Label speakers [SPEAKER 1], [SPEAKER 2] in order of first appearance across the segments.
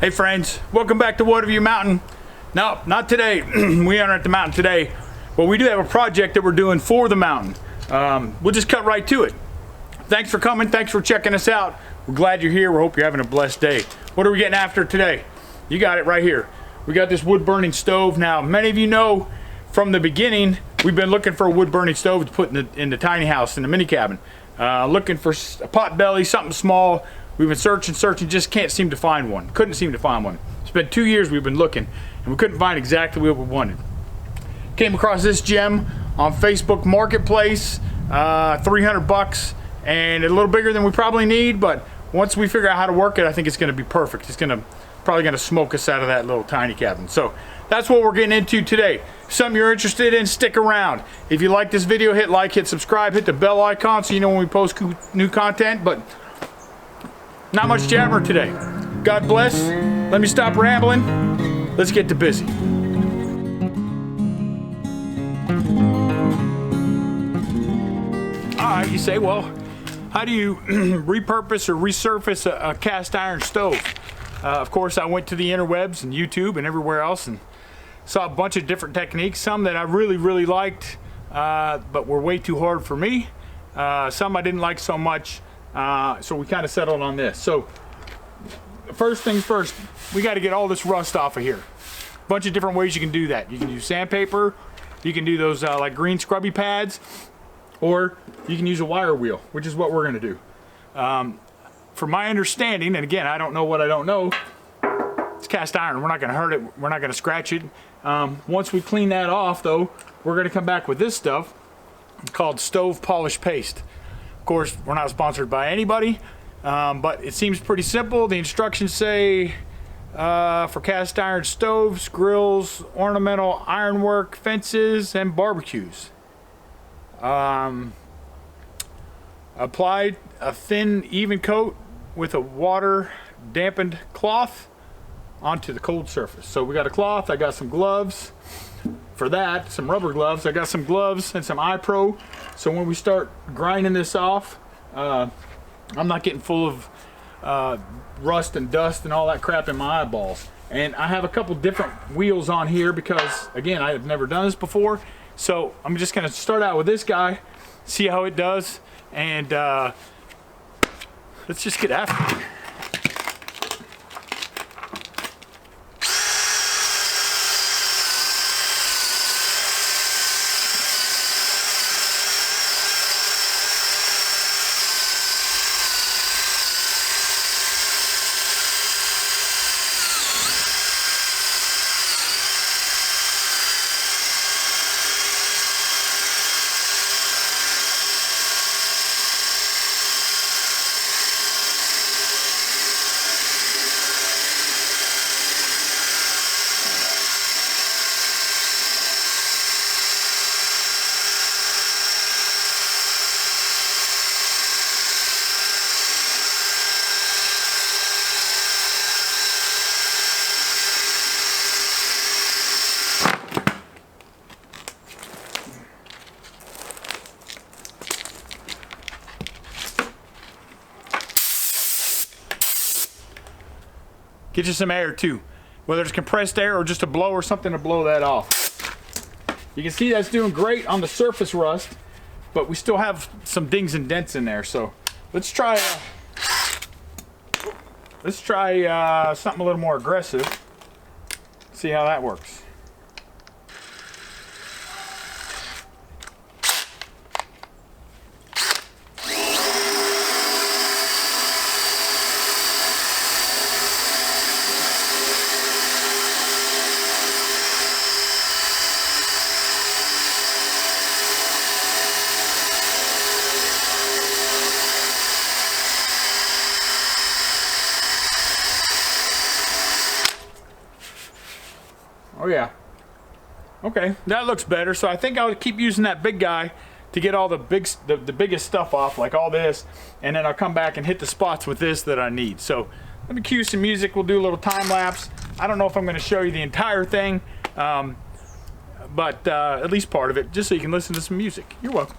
[SPEAKER 1] Hey friends, welcome back to Watavue Mountain. No, not today. We aren't at the mountain today, but we do have a project that we're doing for the mountain. We'll just cut right to it. Thanks for coming, thanks for checking us out. We're glad you're here, we hope you're having a blessed day. What are we getting after today? You got it right here. We got this wood burning stove. Now, many of you know from the beginning, we've been looking for a wood burning stove to put in the tiny house, in the mini cabin. Looking for a pot belly, something small. We've been searching, just can't seem to find one. Couldn't seem to find one. It's been 2 years we've been looking, and we couldn't find exactly what we wanted. Came across this gem on Facebook Marketplace, 300 bucks, and a little bigger than we probably need, but once we figure out how to work it, I think it's gonna be perfect. It's probably gonna smoke us out of that little tiny cabin. So that's what we're getting into today. Something you're interested in, stick around. If you like this video, hit like, hit subscribe, hit the bell icon so you know when we post new content, but not much jabber today. God bless. Let me stop rambling. Let's get to busy. All right, you say, well, how do you repurpose or resurface a cast iron stove? Of course, I went to the interwebs and YouTube and everywhere else and saw a bunch of different techniques. Some that I really liked, but were way too hard for me. Some I didn't like so much. So we kind of settled on this. So first things first, we got to get all this rust off of here. A bunch of different ways you can do that. You can use sandpaper, you can do those like green scrubby pads, or you can use a wire wheel, which is what we're going to do. From my understanding, and again, I don't know what I don't know, it's cast iron. We're not going to hurt it. We're not going to scratch it. Once we clean that off, though, we're going to come back with this stuff called stove polish paste. Of course, we're not sponsored by anybody, but it seems pretty simple. The instructions say for cast iron stoves, grills, ornamental ironwork, fences, and barbecues. Apply a thin, even coat with a water dampened cloth onto the cold surface. So we got a cloth, I got some gloves. For that, some rubber gloves. I got some gloves and some iPro. So when we start grinding this off, I'm not getting full of rust and dust and all that crap in my eyeballs. And I have a couple different wheels on here because, again, I have never done this before. So I'm just gonna start out with this guy, see how it does, and let's just get after it. Get you some air too, whether it's compressed air or just a blow or something to blow that off. You can see that's doing great on the surface rust, but we still have some dings and dents in there. So let's try something a little more aggressive. See how that works. Oh yeah. Okay, that looks better. So I think I'll keep using that big guy to get all the biggest stuff off, like all this, and then I'll come back and hit the spots with this that I need. So let me cue some music. We'll do a little time lapse. I don't know if I'm going to show you the entire thing, but at least part of it, just so you can listen to some music. You're welcome.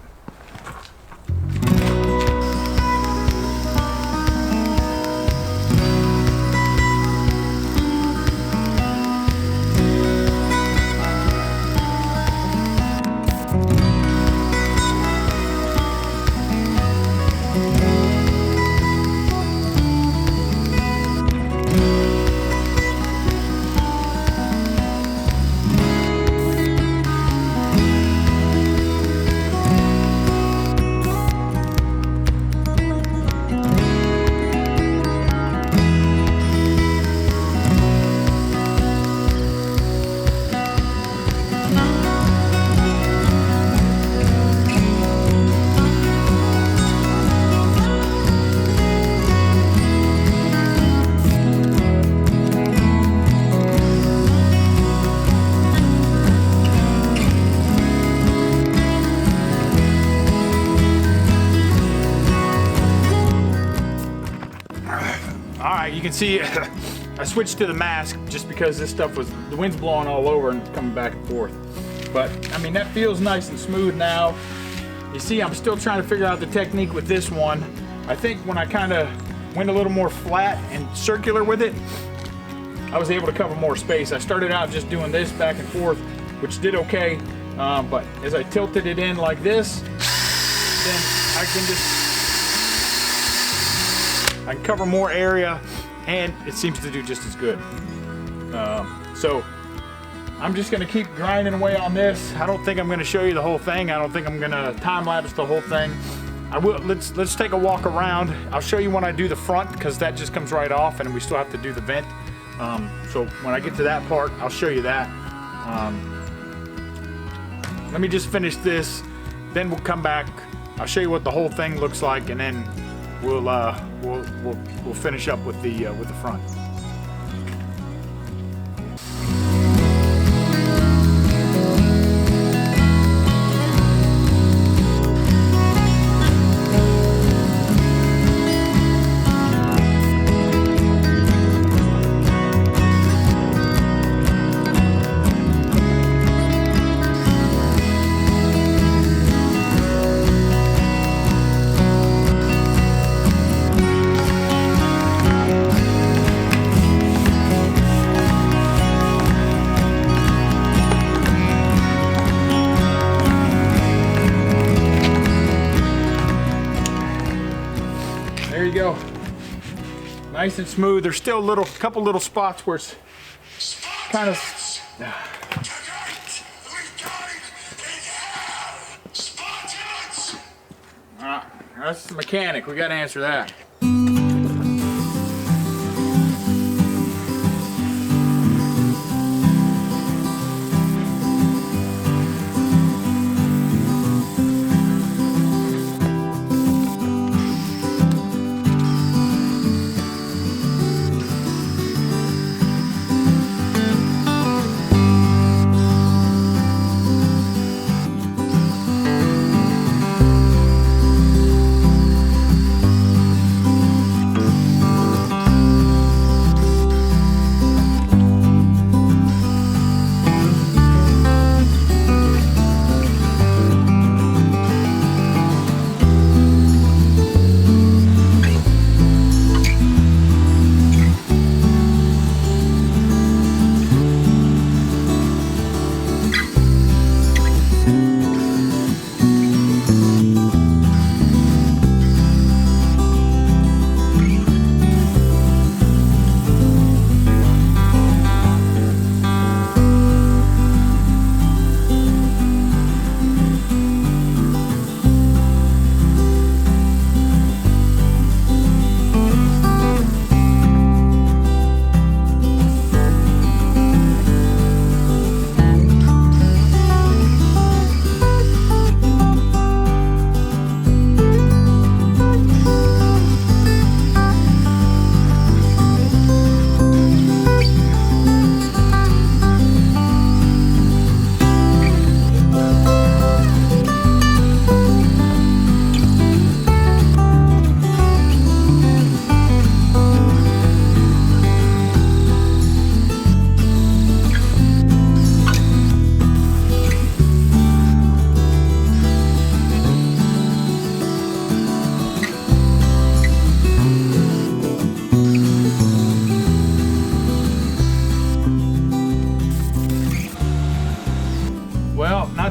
[SPEAKER 1] see, I switched to the mask just because this stuff was, the wind's blowing all over and coming back and forth. But I mean, that feels nice and smooth now. You see, I'm still trying to figure out the technique with this one. I think when I kind of went a little more flat and circular with it, I was able to cover more space. I started out just doing this back and forth, which did okay. But as I tilted it in like this, then I can cover more area, and it seems to do just as good. So I'm just gonna keep grinding away on this. I don't think I'm gonna show you the whole thing. I don't think I'm gonna time lapse the whole thing. I will. Let's take a walk around. I'll show you when I do the front, because that just comes right off, and we still have to do the vent. So when I get to that part, I'll show you that. Let me just finish this, then we'll come back. I'll show you what the whole thing looks like, and then we'll finish up with the front. There you go. Nice and smooth. There's still a couple little spots where it's kind of. That's the mechanic. We got to answer that.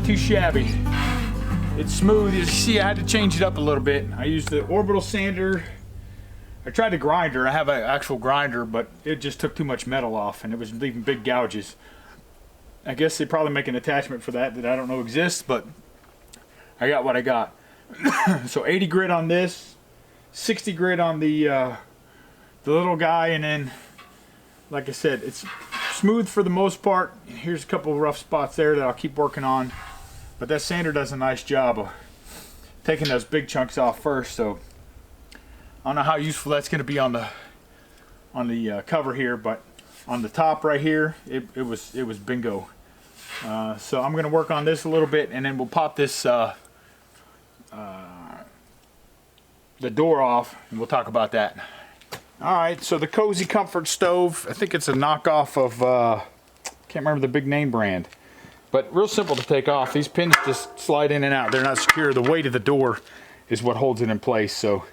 [SPEAKER 1] Too shabby. It's smooth. You see, I had to change it up a little bit. I used the orbital sander. I tried the grinder. I have an actual grinder, but it just took too much metal off, and it was leaving big gouges. I guess they probably make an attachment for that I don't know exists, but I got what I got. So 80 grit on this, 60 grit on the little guy, and then, like I said, it's smooth for the most part. Here's a couple of rough spots there that I'll keep working on. But that sander does a nice job of taking those big chunks off first. So I don't know how useful that's going to be on the cover here, but on the top right here, it was bingo. So I'm going to work on this a little bit, and then we'll pop this the door off, and we'll talk about that. All right, so the Cozy Comfort stove, I think it's a knockoff of, can't remember the big name brand, but real simple to take off. These pins just slide in and out. They're not secure. The weight of the door is what holds it in place. So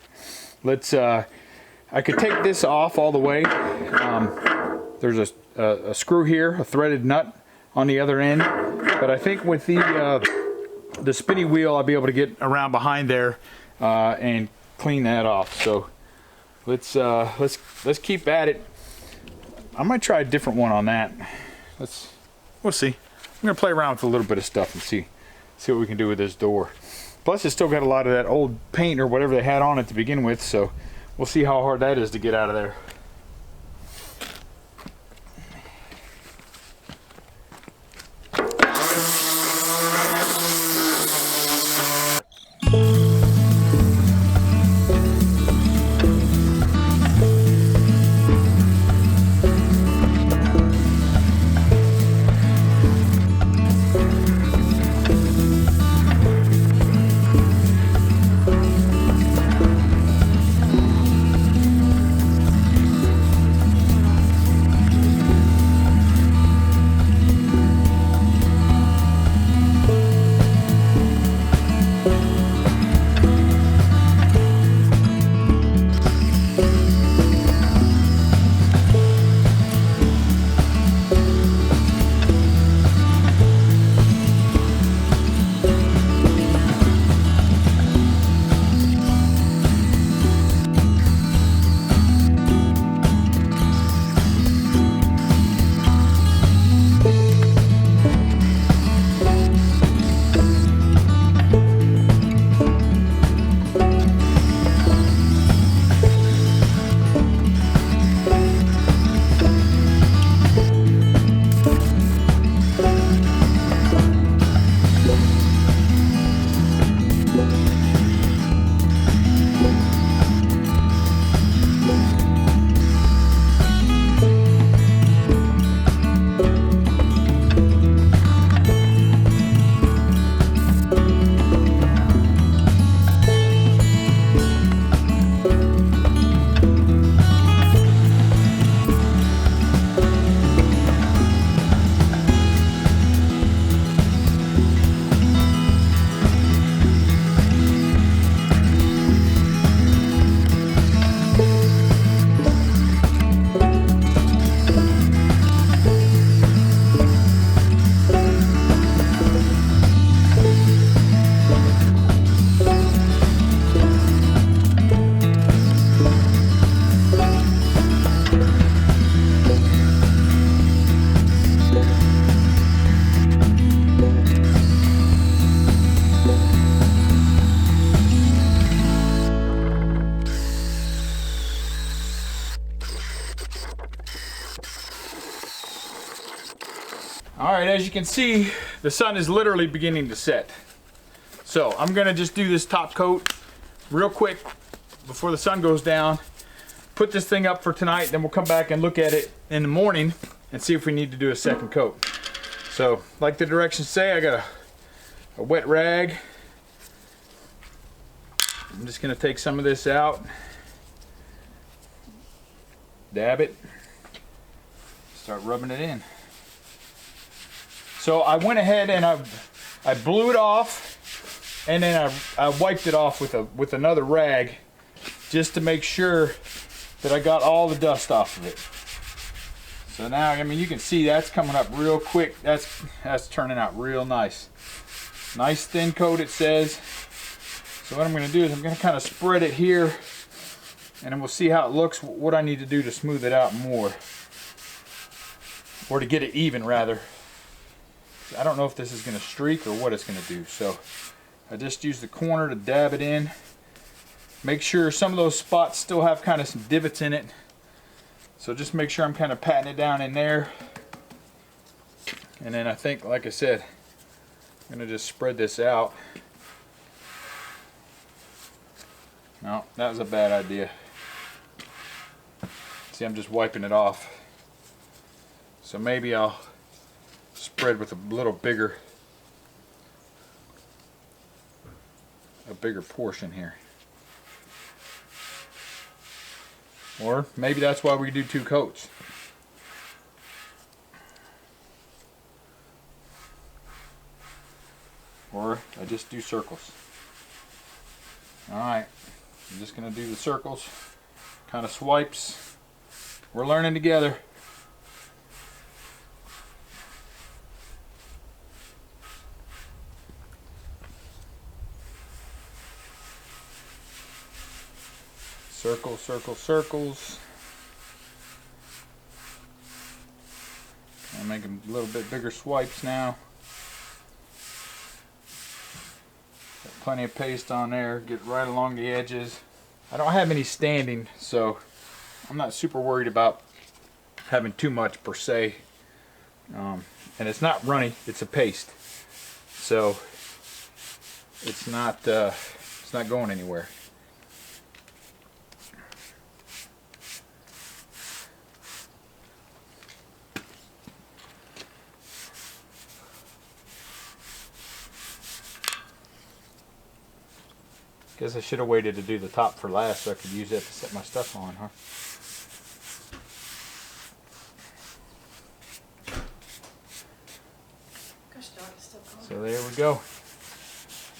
[SPEAKER 1] let's, I could take this off all the way. There's a screw here, a threaded nut on the other end, but I think with the spinny wheel, I'll be able to get around behind there and clean that off. So let's keep at it. I might try a different one on that. We'll see. I'm gonna play around with a little bit of stuff and see what we can do with this door. Plus, it's still got a lot of that old paint or whatever they had on it to begin with, so we'll see how hard that is to get out of there. All right, as you can see, the sun is literally beginning to set. So I'm gonna just do this top coat real quick before the sun goes down, put this thing up for tonight, then we'll come back and look at it in the morning and see if we need to do a second coat. So, like the directions say, I got a wet rag. I'm just gonna take some of this out, dab it, start rubbing it in. So I went ahead and I blew it off, and then I wiped it off with another rag just to make sure that I got all the dust off of it. So now, I mean, you can see that's coming up real quick. That's turning out real nice. Nice thin coat, it says. So what I'm going to do is I'm going to kind of spread it here, and then we'll see how it looks, what I need to do to smooth it out more, or to get it even rather. I don't know if this is going to streak or what it's going to do. So I just use the corner to dab it in. Make sure some of those spots still have kind of some divots in it. So just make sure I'm kind of patting it down in there. And then I think, like I said, I'm going to just spread this out. No, that was a bad idea. See, I'm just wiping it off. So maybe I'll spread with a little bigger portion here. Or maybe that's why we do 2 coats. Or I just do circles. Alright, I'm just going to do the circles, kind of swipes. We're learning together. Circle, circle, circles. I'll make them a little bit bigger swipes now. Got plenty of paste on there. Get right along the edges. I don't have any standing, so I'm not super worried about having too much per se. And it's not runny, it's a paste. So it's not going anywhere. Guess I should have waited to do the top for last so I could use that to set my stuff on, huh? So there we go.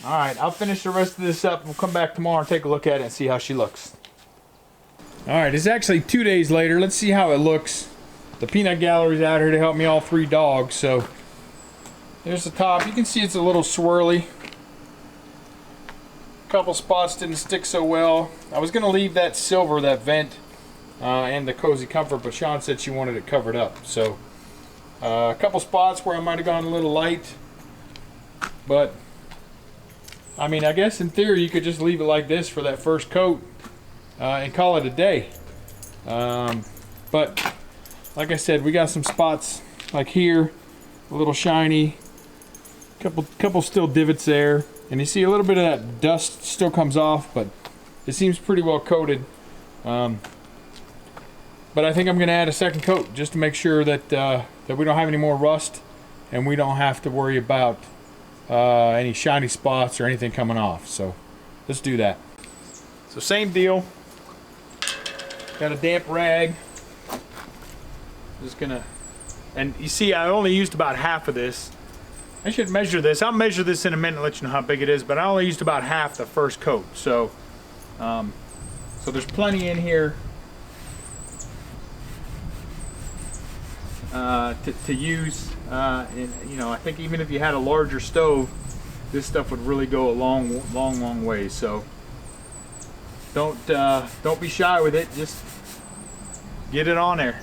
[SPEAKER 1] Alright, I'll finish the rest of this up. We'll come back tomorrow and take a look at it and see how she looks. Alright, it's actually 2 days later. Let's see how it looks. The peanut gallery's out here to help me all 3 dogs. So there's the top. You can see it's a little swirly. Couple spots didn't stick so well. I was going to leave that silver, that vent, and the cozy comfort, but Sean said she wanted it covered up. So a couple spots where I might have gone a little light, but I mean, I guess in theory you could just leave it like this for that first coat and call it a day. But like I said, we got some spots like here, a little shiny, couple still divots there. And you see a little bit of that dust still comes off, but it seems pretty well coated. But I think I'm going to add a second coat just to make sure that that we don't have any more rust and we don't have to worry about any shiny spots or anything coming off. So let's do that. So same deal. Got a damp rag. Just gonna, and you see I only used about half of this. I should measure this. I'll measure this in a minute and let you know how big it is, but I only used about half the first coat. So so there's plenty in here to use. And, you know, I think even if you had a larger stove, this stuff would really go a long way. So don't be shy with it. Just get it on there.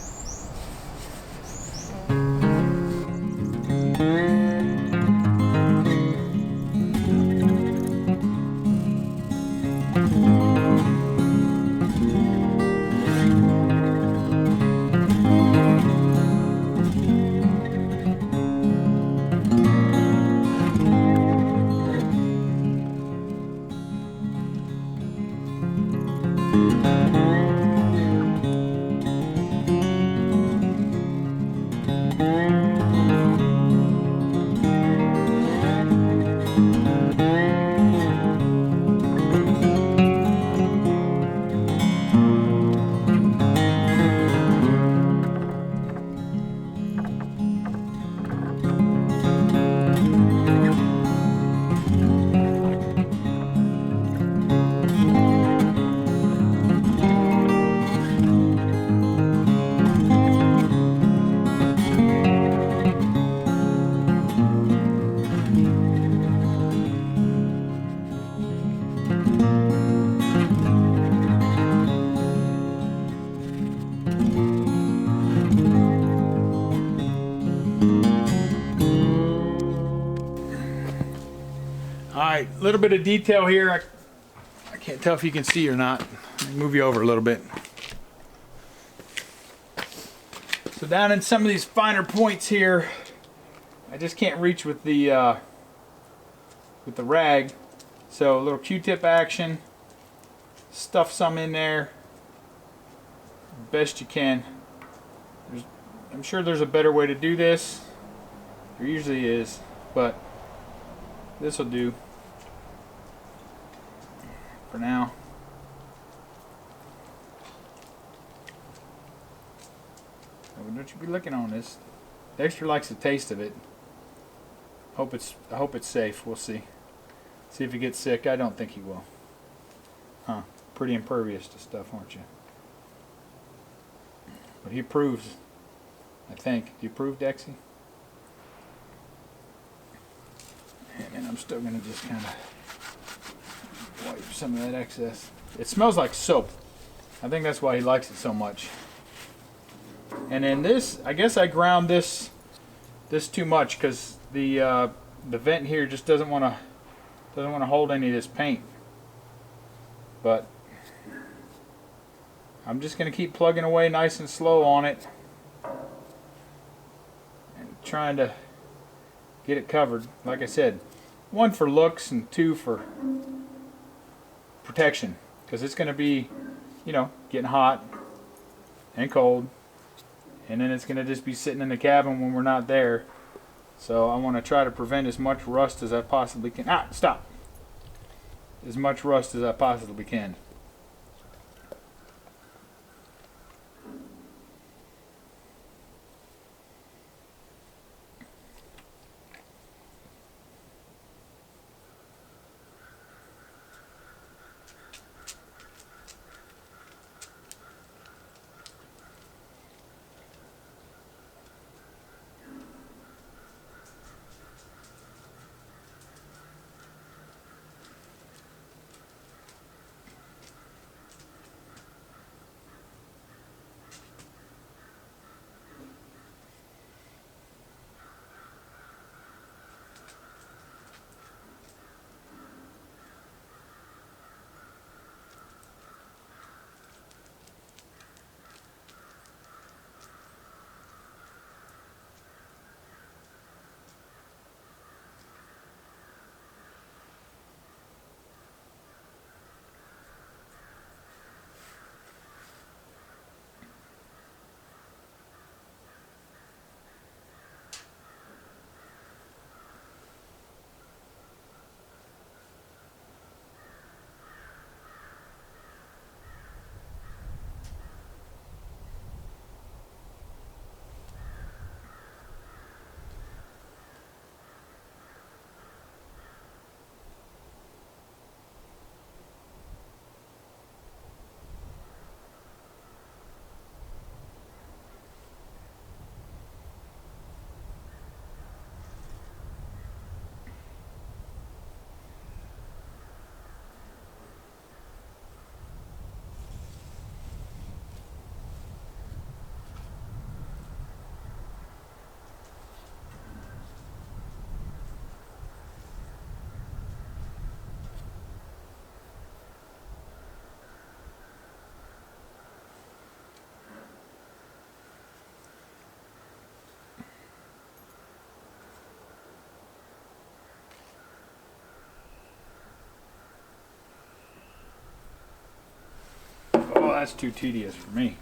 [SPEAKER 1] Alright, a little bit of detail here. I can't tell if you can see or not. Let me move you over a little bit. So down in some of these finer points here, I just can't reach with the rag. So a little Q-tip action. Stuff some in there best you can. I'm sure there's a better way to do this. There usually is, but this will do for now. don't you be licking on this. Dexter likes the taste of it. I hope it's safe. We'll see. See if he gets sick. I don't think he will. Huh. Pretty impervious to stuff, aren't you? But he approves, I think. Do you approve, Dexy? And then I'm still going to just kind of wipe some of that excess. It smells like soap. I think that's why he likes it so much. And then this, I guess I ground this too much because the vent here just doesn't want to hold any of this paint. But I'm just going to keep plugging away nice and slow on it and trying to get it covered. Like I said, 1 for looks and 2 for protection, because it's going to be, you know, getting hot and cold, and then it's going to just be sitting in the cabin when we're not there. So I want to try to prevent as much rust as I possibly can. Stop! As much rust as I possibly can. Oh, that's too tedious for me.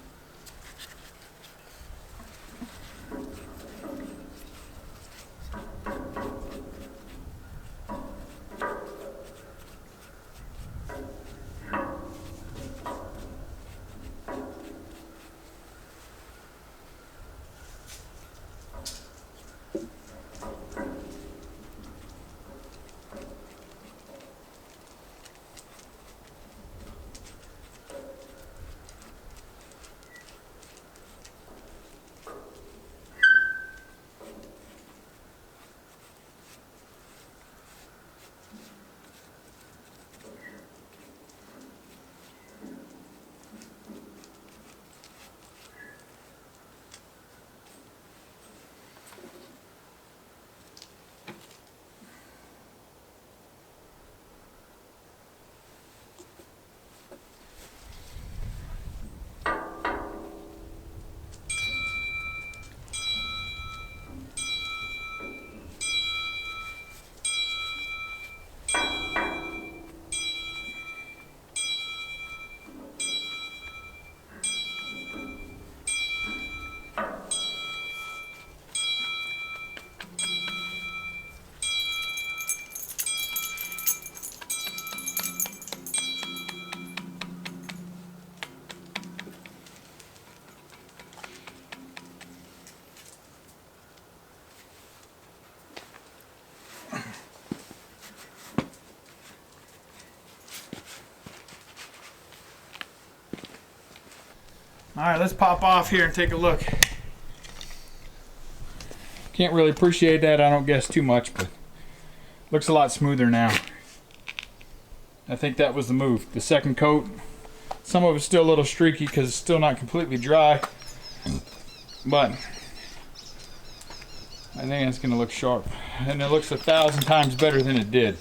[SPEAKER 1] All right, let's pop off here and take a look. Can't really appreciate that, I don't guess, too much, but looks a lot smoother now. I think that was the move. The second coat, some of it's still a little streaky because it's still not completely dry, but I think it's going to look sharp. And it looks 1,000 times better than it did.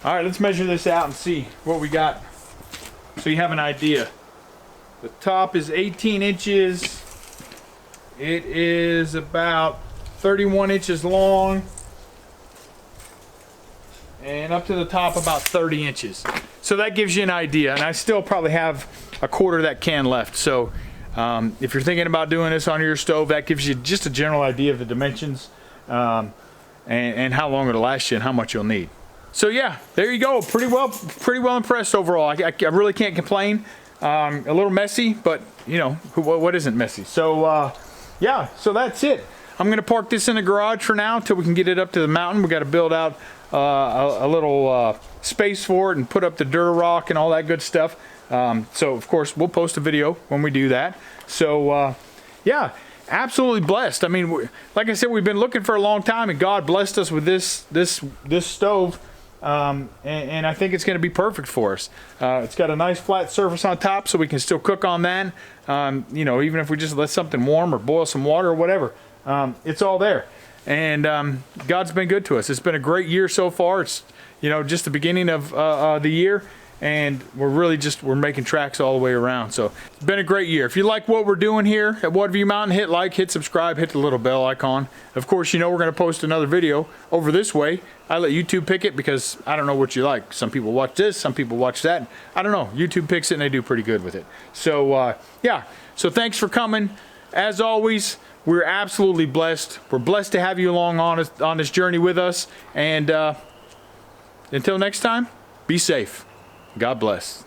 [SPEAKER 1] All right, let's measure this out and see what we got so you have an idea. The top is 18 inches. It is about 31 inches long. And up to the top about 30 inches. So that gives you an idea. And I still probably have a quarter of that can left. So if you're thinking about doing this on your stove, that gives you just a general idea of the dimensions and how long it'll last you and how much you'll need. So yeah, there you go. Pretty well impressed overall. I really can't complain. A little messy, but you know, what isn't messy? So yeah, so that's it. I'm gonna park this in the garage for now until we can get it up to the mountain. We got to build out a little space for it and put up the Durarock and all that good stuff. So of course we'll post a video when we do that. So yeah, absolutely blessed. I mean, like I said, we've been looking for a long time, and God blessed us with this stove. And I think it's going to be perfect for us. It's got a nice flat surface on top, so we can still cook on that. You know, even if we just let something warm or boil some water or whatever, it's all there. And God's been good to us. It's been a great year so far. It's, you know, just the beginning of the year, and we're making tracks all the way around. So it's been a great year. If you like what we're doing here at Watavue Mountain, hit like, hit subscribe, hit the little bell icon. Of course, you know we're going to post another video over this way. I let YouTube pick it because I don't know what you like. Some people watch this, some people watch that. I don't know. YouTube picks it and they do pretty good with it. So yeah, so thanks for coming. As always, we're absolutely blessed. We're blessed to have you along on this journey with us. And until next time, be safe. God bless.